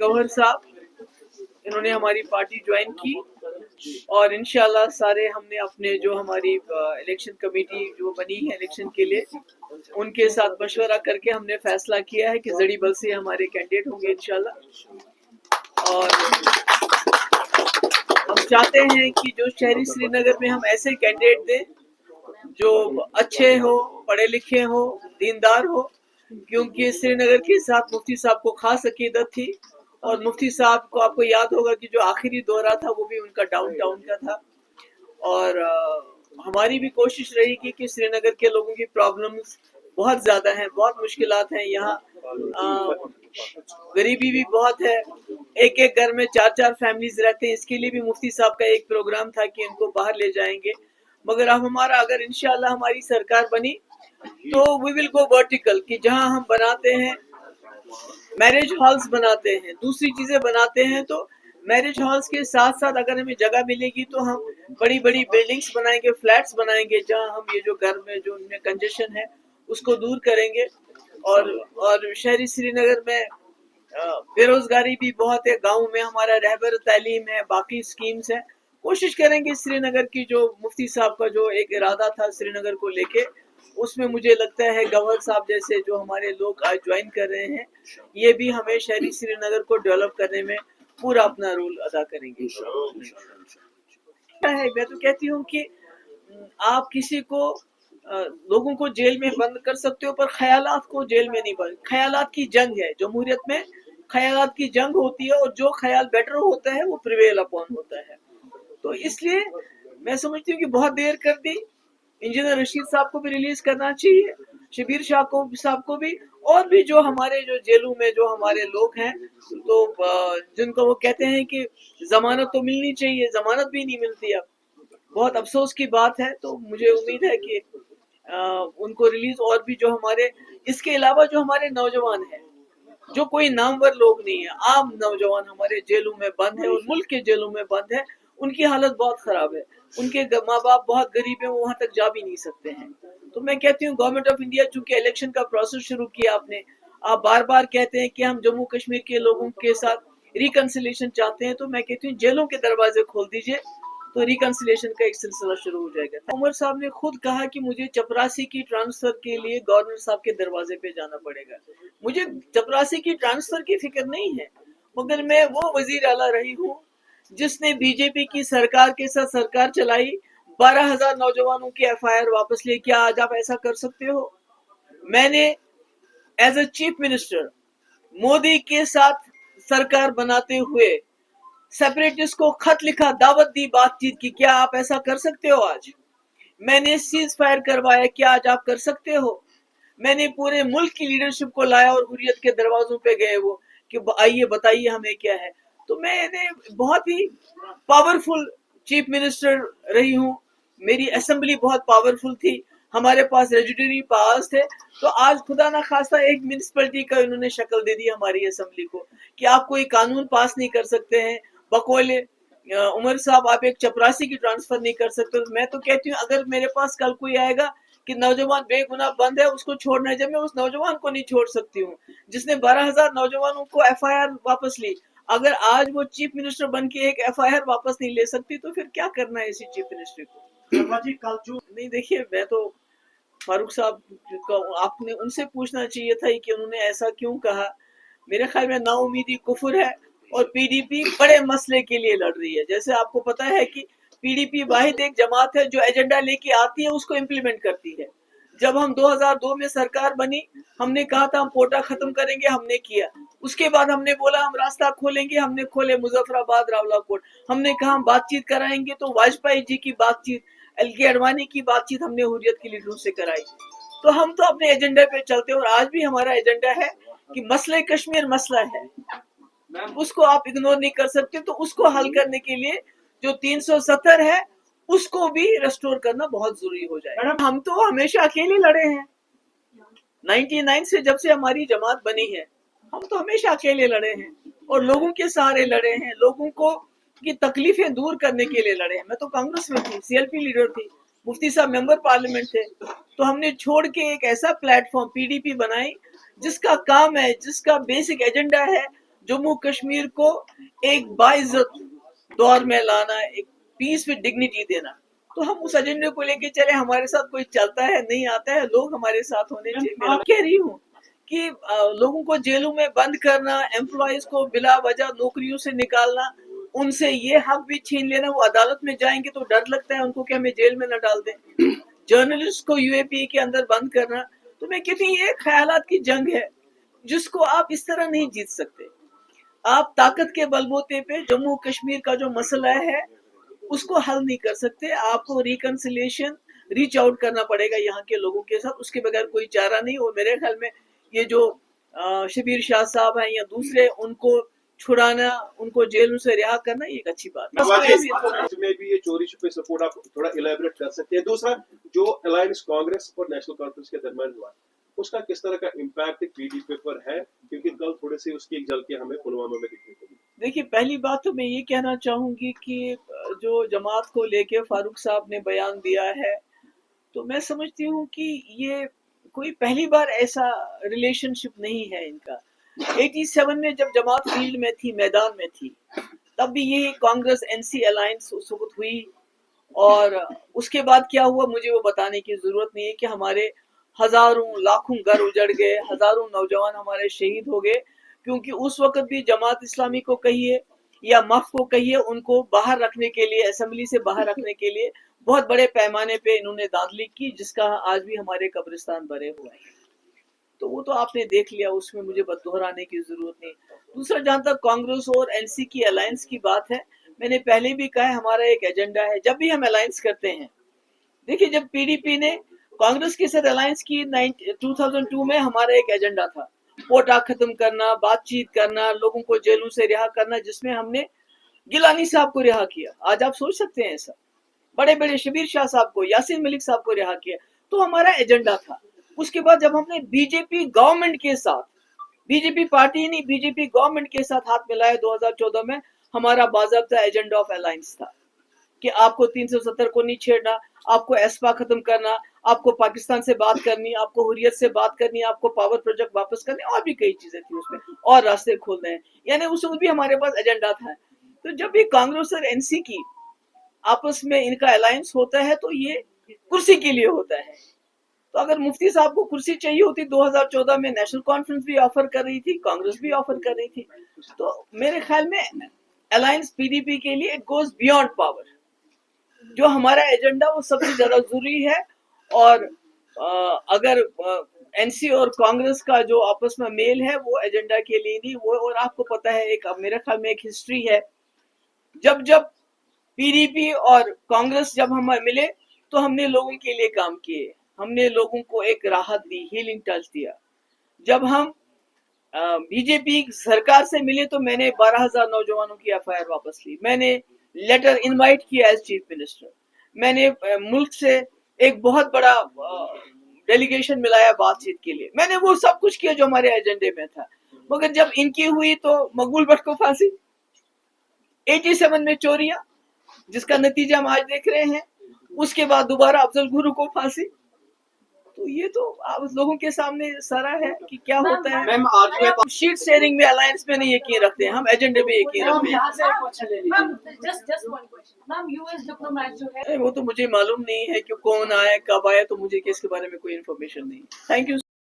Governor साहब, इन्होंने हमारी पार्टी ज्वाइन की और इंशाल्लाह सारे हमने अपने जो हमारी इलेक्शन कमेटी जो बनी है इलेक्शन के लिए, उनके साथ मशवरा करके हमने फैसला किया है कि जड़ी बल से हमारे कैंडिडेट होंगे इंशाल्लाह। और हम चाहते हैं कि जो शहरी श्रीनगर में हम ऐसे कैंडिडेट दें जो अच्छे हो, पढ़े लिखे हो, दीनदार हो, क्योंकि श्रीनगर के साथ मुफ्ती साहब को खास अकीदत थी और मुफ्ती साहब को आपको याद होगा कि जो आखिरी दौरा था वो भी उनका डाउनटाउन का था। और हमारी भी कोशिश रहेगी कि श्रीनगर के लोगों की प्रॉब्लम्स बहुत ज़्यादा हैं, बहुत मुश्किलात हैं यहाँ, गरीबी भी बहुत है, एक एक घर में 4-4 फैमिलीज रहते हैं। इसके लिए भी मुफ्ती साहब का एक प्रोग्राम था कि इनको बाहर ले जाएंगे, मगर अब हमारा अगर इंशाल्लाह हमारी सरकार बनी तो वी विल गो वर्टिकल, कि जहां हम बनाते हैं मैरिज हॉल्स बनाते हैं, दूसरी चीजें बनाते हैं, तो मैरिज हॉल्स के साथ साथ अगर हमें जगह मिलेगी तो हम बड़ी बड़ी बिल्डिंग्स बनाएंगे, फ्लैट्स बनाएंगे, जहां हम ये जो घर में जो उनमें कंजेशन है उसको दूर करेंगे। और शहरी श्रीनगर में बेरोजगारी भी बहुत है, गाँव में हमारा रहबर तालीम है, बाकी स्कीम्स हैं। कोशिश करेंगे श्रीनगर की जो मुफ्ती साहब का जो एक इरादा था श्रीनगर को लेके, उसमें मुझे लगता है गवर्नर साहब जैसे जो हमारे लोग आज ज्वाइन कर रहे हैं, ये भी हमें शहरी श्रीनगर को डेवलप करने में पूरा अपना रोल अदा करेंगे। मैं तो कहती हूँ कि आप किसी को लोगों को जेल में बंद कर सकते हो, पर ख्यालात को जेल में नहीं बंद। ख्यालात की जंग है जमहूरियत में, ख्यालात की जंग होती है और जो ख्याल बेटर होता है वो प्रिवेल अपॉन होता है। तो इसलिए मैं समझती हूँ कि बहुत देर कर दी। इंजीनियर रशीद साहब को भी रिलीज करना चाहिए, शबीर शाह को साहब को भी, और भी जो हमारे जो जेलों में जो हमारे लोग हैं, तो जिनको वो कहते हैं कि जमानत तो मिलनी चाहिए, जमानत भी नहीं मिलती। अब बहुत अफसोस की बात है। तो मुझे उम्मीद है कि उनको रिलीज, और भी जो हमारे इसके अलावा जो हमारे नौजवान हैं, जो कोई नामवर लोग नहीं है, आम नौजवान हमारे जेलों में बंद है और मुल्क के जेलों में बंद है, उनकी हालत बहुत खराब है, उनके माँ बाप बहुत गरीब हैं, वो वहां तक जा भी नहीं सकते हैं। तो मैं कहती हूँ गवर्नमेंट ऑफ इंडिया, चूंकि इलेक्शन का प्रोसेस शुरू किया आपने, आप बार बार कहते हैं कि हम जम्मू कश्मीर के लोगों के साथ रिकंसिलेशन चाहते हैं, तो मैं कहती हूँ जेलों के दरवाजे खोल दीजिए, तो रिकंसिलेशन का एक सिलसिला शुरू हो जाएगा। उमर साहब ने खुद कहा कि मुझे चपरासी की ट्रांसफर के लिए गवर्नर साहब के दरवाजे पे जाना पड़ेगा। मुझे चपरासी की ट्रांसफर की फिक्र नहीं है, मगर मैं वो वजीर आला रही हूँ जिसने बीजेपी की सरकार के साथ सरकार चलाई, 12,000 नौजवानों की FIR वापस लिए। क्या आज आप ऐसा कर सकते हो? मैंने as a chief minister Modi के साथ सरकार बनाते हुए सेपरेटिस्ट को खत लिखा, दावत दी, बातचीत की। क्या आप ऐसा कर सकते हो आज? मैंने सीज फायर करवाया, क्या आज आप कर सकते हो? मैंने पूरे मुल्क की लीडरशिप को लाया और हुर्रियत के दरवाजों पे गए वो कि आइए बताइए हमें क्या है। तो मैंने बहुत ही पावरफुल चीफ मिनिस्टर रही हूँ, मेरी असेंबली बहुत पावरफुल थी, हमारे पास रेजिडेंटरी पावर्स थे। तो आज खुदा ना खास्ता एक म्यूनिसिपैलिटी का इन्होंने शक्ल दे दी हमारी असेंबली को कि आप कोई कानून पास नहीं कर सकते हैं, बकौले उमर साहब आप एक चपरासी की ट्रांसफर नहीं कर सकते। मैं तो कहती हूँ अगर मेरे पास कल कोई आएगा कि नौजवान बेगुनाह बंद है, उसको छोड़ना है, जब मैं उस नौजवान को नहीं छोड़ सकती हूँ जिसने 12,000 नौजवानों को FIR वापस ली, अगर आज वो चीफ मिनिस्टर बन के एक FIR वापस नहीं ले सकती तो फिर क्या करना है इसी चीफ मिनिस्टर को? नहीं, देखिए, मैं तो फारूक साहब को आपने उनसे पूछना चाहिए था कि उन्होंने ऐसा क्यों कहा। मेरे ख्याल में नाउमीदी कुफर है और PDP बड़े मसले के लिए लड़ रही है। जैसे आपको पता है कि PDP वाहिद एक जमात है जो एजेंडा लेके आती है उसको इम्प्लीमेंट करती है। जब हम 2002 में सरकार बनी, हमने कहा था हम कोटा खत्म करेंगे, हमने किया। उसके बाद हमने बोला हम रास्ता खोलेंगे, हमने खोले मुजफ्फराबाद रावलाकोट। हमने कहा हम बातचीत कराएंगे, तो वाजपेयी जी की बातचीत, LK अडवाणी की बातचीत हमने हुर्रियत की लीडरों से कराई। तो हम तो अपने एजेंडा पे चलते हैं और आज भी हमारा एजेंडा है कि मसले कश्मीर मसला है, उसको आप इग्नोर नहीं कर सकते। तो उसको हल करने के लिए जो 370 है उसको भी रेस्टोर करना बहुत जरूरी हो जाए। हम तो हमेशा अकेले लड़े हैं, 99 से जब से हमारी जमात बनी है हम तो हमेशा अकेले लड़े हैं और लोगों के सहारे लड़े हैं, लोगों को की तकलीफें दूर करने के लिए लड़े हैं। मैं तो कांग्रेस में थी, CLP लीडर थी, मुफ्ती साहब मेंबर पार्लियामेंट थे, तो हमने छोड़ के एक ऐसा प्लेटफॉर्म PDP बनाई जिसका काम है, जिसका बेसिक एजेंडा है जम्मू कश्मीर को एक बाइज्जत दौर में लाना, एक पीस विद डिग्निटी देना। तो हम उस एजेंडे को लेके चले, हमारे साथ कोई चलता है नहीं आता है, लोग हमारे साथ होने चाहिए। मैं कह रही हूँ कि लोगों को जेलों में बंद करना, एम्प्लॉयज को बिला वजह नौकरियों से निकालना, उनसे ये हक भी छीन लेना, वो अदालत में जाएंगे तो डर लगता है उनको कि हमें जेल में न डाल दें। जर्नलिस्ट को यूएपी के अंदर बंद करना, तो मैं कहती हूँ ये ख्यालात की जंग है जिसको आप इस तरह नहीं जीत सकते। आप ताकत के बलबूते पे जम्मू कश्मीर का जो मसला है उसको हल नहीं कर सकते। आपको रिकंसिलिएशन, रीच आउट करना पड़ेगा यहाँ के लोगों के साथ, उसके बगैर कोई चारा नहीं। और मेरे ख्याल में ये जो शबीर शाह साहब हैं या दूसरे, उनको छुड़ाना, उनको जेल से रिहा करना, ये एक अच्छी बात है। में भी ये चोरी छुपे सपोर्ट आप थोड़ा इलेबोरेट कर सकते हैं। दूसरा, जो अलायंस कांग्रेस और नेशनल कॉन्फ्रेंस के दरमियान हुआ, उसका किस तरह का इम्पैक्ट पीडीपी पर है, क्योंकि कल थोड़े से उसकी एक झलकी हमें पुलवामा में दिखने को मिली। देखिए, पहली बात तो मैं ये कहना चाहूंगी कि जो जमात को लेके फारूक साहब ने बयान दिया है, तो मैं समझती हूँ कि ये कोई पहली बार ऐसा रिलेशनशिप नहीं है इनका। 87 में जब जमात फील्ड में थी, मैदान में थी, तब भी ये कांग्रेस एनसी अलायंस उस वक्त हुई, और उसके बाद क्या हुआ मुझे वो बताने की जरूरत नहीं है कि हमारे हजारों लाखों घर उजड़ गए, हजारों नौजवान हमारे शहीद हो गए, क्योंकि उस वक्त भी जमात इस्लामी को कहिए या मफ को कहिए, उनको बाहर रखने के लिए, असेंबली से बाहर रखने के लिए बहुत बड़े पैमाने पे इन्होंने दांधली की, जिसका आज भी हमारे कब्रिस्तान भरे हुए हैं। तो वो तो आपने देख लिया, उसमें मुझे दोहराने की जरूरत नहीं। दूसरा, जहां तक कांग्रेस और एनसी की अलायंस की बात है, मैंने पहले भी कहा है हमारा एक एजेंडा है जब भी हम अलायंस करते हैं। देखिए, जब पीडीपी ने कांग्रेस के साथ अलायंस की 2002 में, हमारा एक एजेंडा था कोटा खत्म करना, बातचीत करना, लोगों को जेलों से रिहा करना, जिसमें हमने गिलानी साहब को रिहा किया। आज आप सोच सकते हैं ऐसा, बड़े बड़े शबीर शाह साहब को, यासीन मलिक साहब को रिहा किया। तो हमारा एजेंडा था। उसके बाद जब हमने बीजेपी गवर्नमेंट के साथ, बीजेपी पार्टी नहीं, बीजेपी गवर्नमेंट के साथ हाथ मिलाया 2014 में, हमारा बाज़ाब्ता एजेंडा ऑफ अलायंस था कि आपको 370 को नहीं छेड़ना, आपको एस्पा खत्म करना, आपको पाकिस्तान से बात करनी, आपको हुर्रियत से बात करनी, आपको पावर प्रोजेक्ट वापस करने, और भी कई चीजें थी उसमें, और रास्ते खोलने हैं। यानी उस वक्त भी हमारे पास एजेंडा था। तो जब भी कांग्रेस और एनसी की आपस में इनका अलायंस होता है तो ये कुर्सी के लिए होता है। तो अगर मुफ्ती साहब को कुर्सी चाहिए होती 2014 में, नेशनल कॉन्फ्रेंस भी ऑफर कर रही थी, कांग्रेस भी ऑफर कर रही थी। तो मेरे ख्याल में अलायंस पीडीपी के लिए इट गोज बियॉन्ड पावर। जो हमारा एजेंडा वो सबसे ज्यादा जरूरी है। और अगर एनसी और कांग्रेस का जो आपस में मेल है वो एजेंडा के लिए नहीं, वो, और आपको पता है, एक मेरे ख्याल में एक हिस्ट्री है, जब जब पीडीपी और कांग्रेस जब हम मिले तो हमने लोगों के लिए काम किए, हमने लोगों को एक राहत दी, हीलिंग टच दिया। जब हम बीजेपी सरकार से मिले तो मैंने 12,000 नौजवानों की एफआईआर वापस ली, मैंने लेटर इनवाइट किया एज चीफ मिनिस्टर, मैंने मुल्क से एक बहुत बड़ा डेलीगेशन मिलाया बातचीत के लिए, मैंने वो सब कुछ किया जो हमारे एजेंडे में था। मगर जब इनकी हुई तो मकबूल भट्ट को फांसी, 87 में चोरियां, जिसका नतीजा हम आज देख रहे हैं, उसके बाद दोबारा अफजल गुरु को फांसी। तो ये तो आप लोगों के सामने सारा है कि क्या होता है। मैम, आज शीट शेयरिंग में, अलायंस में नहीं यकीन रखते हैं हम, एजेंडे में यकीन रखते हैं। वो तो मुझे मालूम नहीं है कि कौन आया, कब आया, तो मुझे इसके बारे में कोई इन्फॉर्मेशन नहीं। Thank you.